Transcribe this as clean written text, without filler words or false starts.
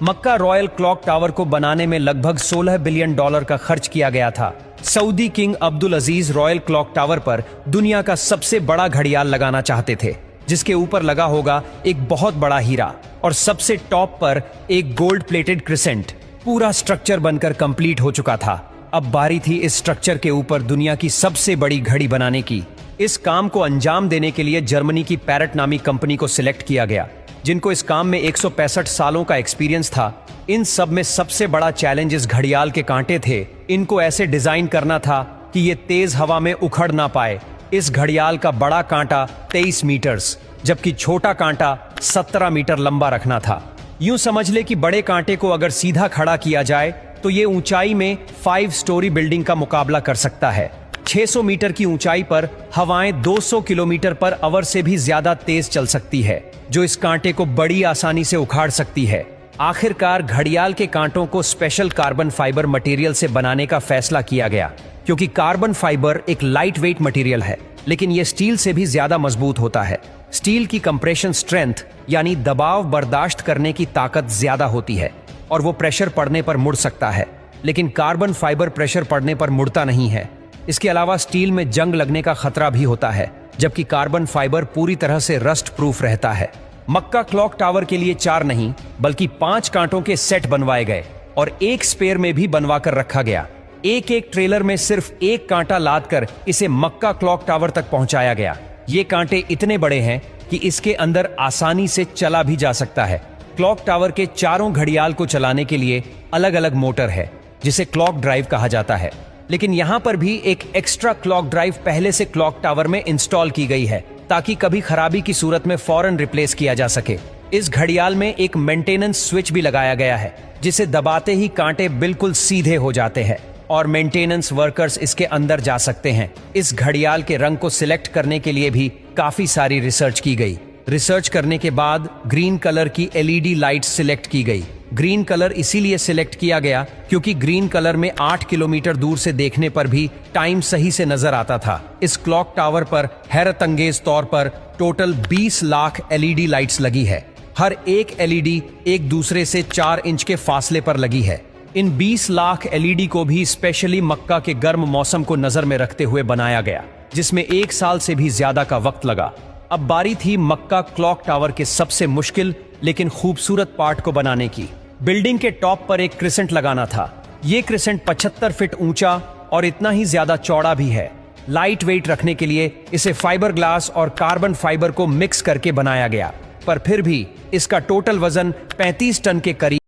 मक्का royal clock tower को बनाने में लगभग $16 बिलियन का खर्च किया गया था। सऊदी किंग अब्दुल अजीज रॉयल क्लॉक टावर पर दुनिया का सबसे बड़ा घड़ियाल लगाना चाहते थे, जिसके ऊपर लगा होगा एक बहुत बड़ा हीरा और सबसे टॉप पर एक गोल्ड प्लेटेड क्रिसेंट। पूरा स्ट्रक्चर बनकर कंप्लीट हो चुका था। अब बारी थी इस स्ट्रक्चर के ऊपर दुनिया की सबसे बड़ी घड़ी बनाने की। इस काम को अंजाम देने के लिए जर्मनी की पैरेट नामी कंपनी को सिलेक्ट किया गया, जिनको इस काम में 165 सालों का एक्सपीरियंस था। इन सब में सबसे बड़ा चैलेंज इस घड़ियाल के कांटे थे। इनको ऐसे डिजाइन करना था कि ये तेज हवा में उखड़ ना पाए। इस घड़ियाल का बड़ा कांटा 23 मीटर्स जबकि छोटा कांटा 17 मीटर लंबा रखना था। यूं समझ ले कि बड़े कांटे को अगर सीधा खड़ा किया जाए तो ये ऊंचाई में 5 स्टोरी बिल्डिंग का मुकाबला कर सकता है। 600 मीटर की ऊंचाई पर हवाएं 200 किलोमीटर पर आवर से भी ज्यादा तेज चल सकती है, जो इस कांटे को बड़ी आसानी से उखाड़ सकती है। आखिरकार घड़ियाल के कांटों को स्पेशल कार्बन फाइबर मटेरियल से बनाने का फैसला किया गया, क्योंकि कार्बन फाइबर एक लाइट वेट मटेरियल है, लेकिन यह स्टील से भी ज्यादा मजबूत होता है। स्टील की कंप्रेशन स्ट्रेंथ यानी दबाव बर्दाश्त करने की ताकत ज्यादा होती है और वो प्रेशर पड़ने पर मुड़ सकता है, लेकिन कार्बन फाइबर प्रेशर पड़ने पर मुड़ता नहीं है। इसके अलावा स्टील में जंग लगने का खतरा भी होता है, जबकि कार्बन फाइबर पूरी तरह से रस्ट प्रूफ रहता है। मक्का क्लॉक टावर के लिए 4 नहीं बल्कि 5 कांटों के सेट बनवाए गए और एक स्पेयर में भी बनवा कर रखा गया। एक एक ट्रेलर में सिर्फ एक कांटा लाद कर इसे मक्का क्लॉक टावर तक पहुंचाया गया। ये कांटे इतने बड़े हैं कि इसके अंदर आसानी से चला भी जा सकता है। क्लॉक टावर के चारों घड़ियाल को चलाने के लिए अलग अलग मोटर है, जिसे क्लॉक ड्राइव कहा जाता है, लेकिन यहां पर भी एक एक्स्ट्रा क्लॉक ड्राइव पहले से क्लॉक टावर में इंस्टॉल की गई है, ताकि कभी खराबी की सूरत में फौरन रिप्लेस किया जा सके। इस घड़ियाल में एक मेंटेनेंस स्विच भी लगाया गया है, जिसे दबाते ही कांटे बिल्कुल सीधे हो जाते हैं और मेंटेनेंस वर्कर्स इसके अंदर जा सकते हैं। इस घड़ियाल के रंग को सिलेक्ट करने के लिए भी काफी सारी रिसर्च की गई। रिसर्च करने के बाद ग्रीन कलर की LED लाइट सिलेक्ट की गई। ग्रीन कलर इसीलिए सिलेक्ट किया गया क्योंकि ग्रीन कलर में 8 किलोमीटर दूर से देखने पर भी टाइम सही से नजर आता था। इस क्लॉक टावर पर हैरतअंगेज तौर पर टोटल 20 लाख LED लाइट्स लगी है। हर एक LED एक दूसरे से 4 इंच के फासले पर लगी है। इन 20 लाख LED को भी स्पेशली मक्का के गर्म मौसम को नजर में रखते हुए बनाया गया, जिसमें 1 साल से भी ज्यादा का वक्त लगा। अब बारी थी मक्का क्लॉक टावर के सबसे मुश्किल लेकिन खूबसूरत पार्ट को बनाने की। बिल्डिंग के टॉप पर एक क्रिसेंट लगाना था। ये क्रिसेंट 75 फीट ऊंचा और इतना ही ज्यादा चौड़ा भी है। लाइट वेट रखने के लिए इसे फाइबर ग्लास और कार्बन फाइबर को मिक्स करके बनाया गया, पर फिर भी इसका टोटल वजन 35 टन के करीब